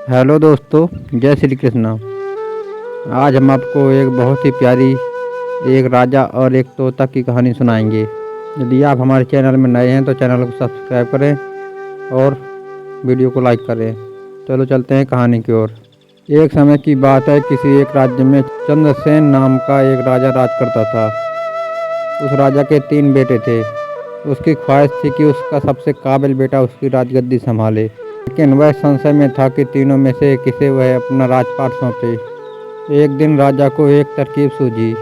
Hello दोस्तों, जय श्री कृष्णा। आज हम आपको एक बहुत ही प्यारी एक राजा और एक तोता की कहानी सुनाएंगे। यदि आप हमारे चैनल में नए हैं तो चैनल को सब्सक्राइब करें और वीडियो को लाइक करें। चलो चलते हैं कहानी की ओर। एक समय की बात है, किसी एक राज्य में चंद्रसेन नाम का एक राजा राज करता था। उस राजा के 3 बेटे थे। उसकी ख्वाहिश थी कि उसका सबसे काबिल बेटा उसकी राजगद्दी संभाले, लेकिन वह संशय में था कि तीनों में से किसे वह अपना राजपाट सौंपे। एक दिन राजा को एक तरकीब सूझी।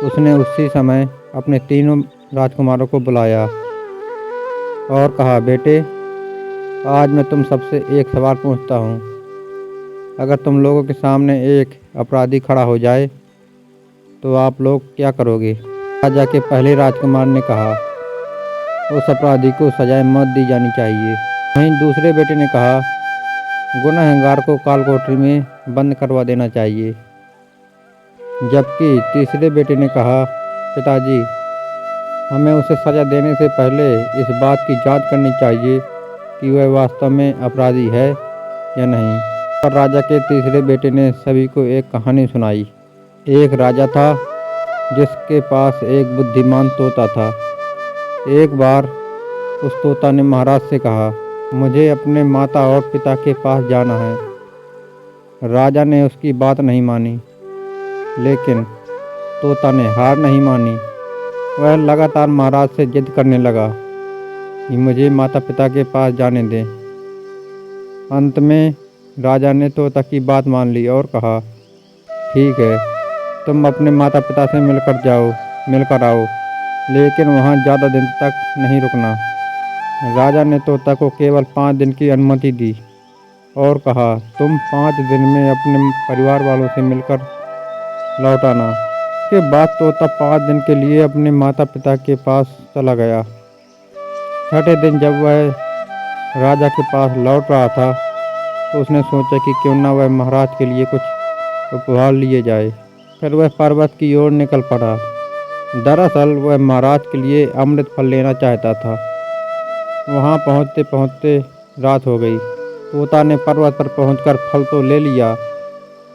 उसने उसी समय अपने तीनों राजकुमारों को बुलाया और कहा, बेटे, आज मैं तुम सबसे एक सवाल पूछता हूँ। अगर तुम लोगों के सामने एक अपराधी खड़ा हो जाए तो आप लोग क्या करोगे? राजा के पहले राजकुमार ने कहा, उस अपराधी को सजाए मौत दी जानी चाहिए। वहीं दूसरे बेटे ने कहा, गुनहगार को काल कोठरी में बंद करवा देना चाहिए। जबकि तीसरे बेटे ने कहा, पिताजी, हमें उसे सजा देने से पहले इस बात की जांच करनी चाहिए कि वह वास्तव में अपराधी है या नहीं। और राजा के तीसरे बेटे ने सभी को एक कहानी सुनाई। एक राजा था जिसके पास एक बुद्धिमान तोता था। एक बार उस तोता ने महाराज से कहा, मुझे अपने माता और पिता के पास जाना है। राजा ने उसकी बात नहीं मानी, लेकिन तोता ने हार नहीं मानी। वह लगातार महाराज से जिद करने लगा कि मुझे माता पिता के पास जाने दें। अंत में राजा ने तोता की बात मान ली और कहा, ठीक है, तुम अपने माता पिता से मिलकर आओ, लेकिन वहाँ ज़्यादा दिन तक नहीं रुकना। राजा ने तोता को केवल 5 दिन की अनुमति दी और कहा, तुम 5 दिन में अपने परिवार वालों से मिलकर लौट आना। उसके बाद तोता 5 दिन के लिए अपने माता पिता के पास चला गया। छठे दिन जब वह राजा के पास लौट रहा था तो उसने सोचा कि क्यों ना वह महाराज के लिए कुछ उपहार लिए जाए। फिर वह पर्वत की ओर निकल पड़ा। दरअसल वह महाराज के लिए अमृत फल लेना चाहता था। वहाँ पहुँचते पहुँचते रात हो गई। तोता ने पर्वत पर पहुंचकर फल तो ले लिया,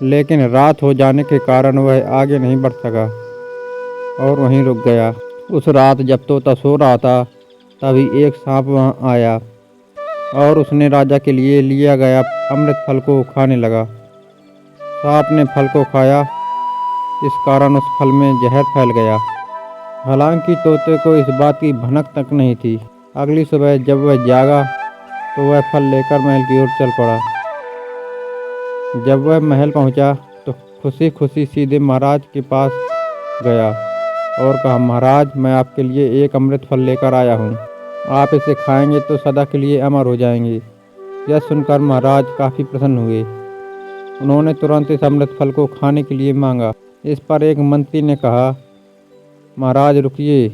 लेकिन रात हो जाने के कारण वह आगे नहीं बढ़ सका और वहीं रुक गया। उस रात जब तोता सो रहा था, तभी एक सांप वहां आया और उसने राजा के लिए लिया गया अमृत फल को खाने लगा। सांप ने फल को खाया, इस कारण उस फल में जहर फैल गया। हालांकि तोते को इस बात की भनक तक नहीं थी। अगली सुबह जब वह जागा तो वह फल लेकर महल की ओर चल पड़ा। जब वह महल पहुंचा तो खुशी खुशी सीधे महाराज के पास गया और कहा, महाराज, मैं आपके लिए एक अमृत फल लेकर आया हूं। आप इसे खाएंगे तो सदा के लिए अमर हो जाएंगे। यह सुनकर महाराज काफ़ी प्रसन्न हुए। उन्होंने तुरंत इस अमृत फल को खाने के लिए मांगा। इस पर एक मंत्री ने कहा, महाराज रुकिए,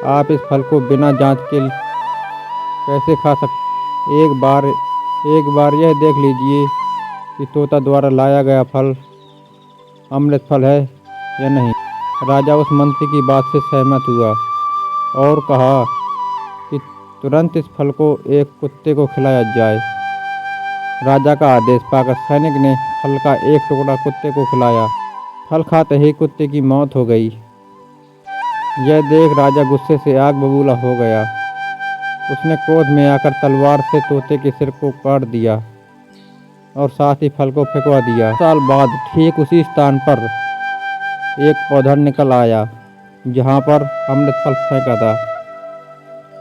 आप इस फल को बिना जांच के कैसे खा सकते? एक बार यह देख लीजिए कि तोता द्वारा लाया गया फल अमृत फल है या नहीं। राजा उस मंत्री की बात से सहमत हुआ और कहा कि तुरंत इस फल को एक कुत्ते को खिलाया जाए। राजा का आदेश पाकर सैनिक ने फल का एक टुकड़ा कुत्ते को खिलाया। फल खाते ही कुत्ते की मौत हो गई। यह देख राजा गुस्से से आग बबूला हो गया। उसने क्रोध में आकर तलवार से तोते के सिर को काट दिया और साथ ही फल को फेंकवा दिया। साल बाद ठीक उसी स्थान पर एक पौधा निकल आया जहाँ पर अमृत फल फेंका था।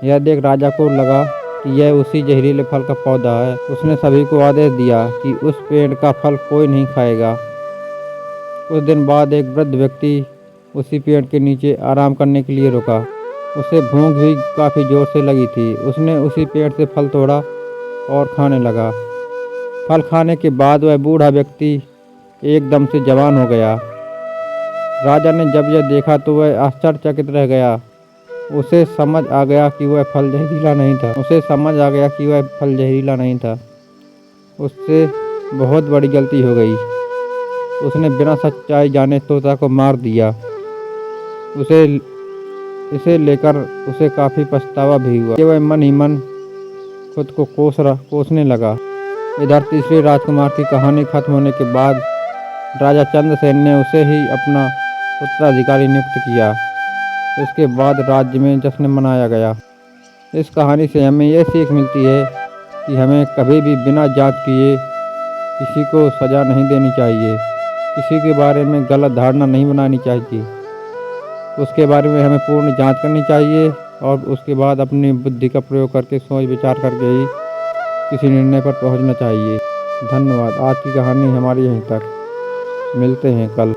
यह देख राजा को लगा कि यह उसी जहरीले फल का पौधा है। उसने सभी को आदेश दिया कि उस पेड़ का फल कोई नहीं खाएगा। कुछ दिन बाद एक वृद्ध व्यक्ति उसी पेड़ के नीचे आराम करने के लिए रुका। उसे भूख भी काफ़ी जोर से लगी थी। उसने उसी पेड़ से फल तोड़ा और खाने लगा। फल खाने के बाद वह बूढ़ा व्यक्ति एकदम से जवान हो गया। राजा ने जब यह देखा तो वह आश्चर्यचकित रह गया। उसे समझ आ गया कि वह फल जहरीला नहीं था। उससे बहुत बड़ी गलती हो गई। उसने बिना सच्चाई जाने तोता को मार दिया। इसे लेकर उसे काफ़ी पछतावा भी हुआ कि वह मन ही मन खुद को कोसने लगा। इधर तीसरे राजकुमार की कहानी खत्म होने के बाद राजा चंद्रसेन ने उसे ही अपना उत्तराधिकारी नियुक्त किया। इसके बाद राज्य में जश्न मनाया गया। इस कहानी से हमें यह सीख मिलती है कि हमें कभी भी बिना जांच किए किसी को सज़ा नहीं देनी चाहिए, किसी के बारे में गलत धारणा नहीं बनानी चाहिए। उसके बारे में हमें पूर्ण जांच करनी चाहिए और उसके बाद अपनी बुद्धि का प्रयोग करके सोच विचार करके ही किसी निर्णय पर पहुंचना चाहिए। धन्यवाद। आज की कहानी हमारी यहीं तक। मिलते हैं कल।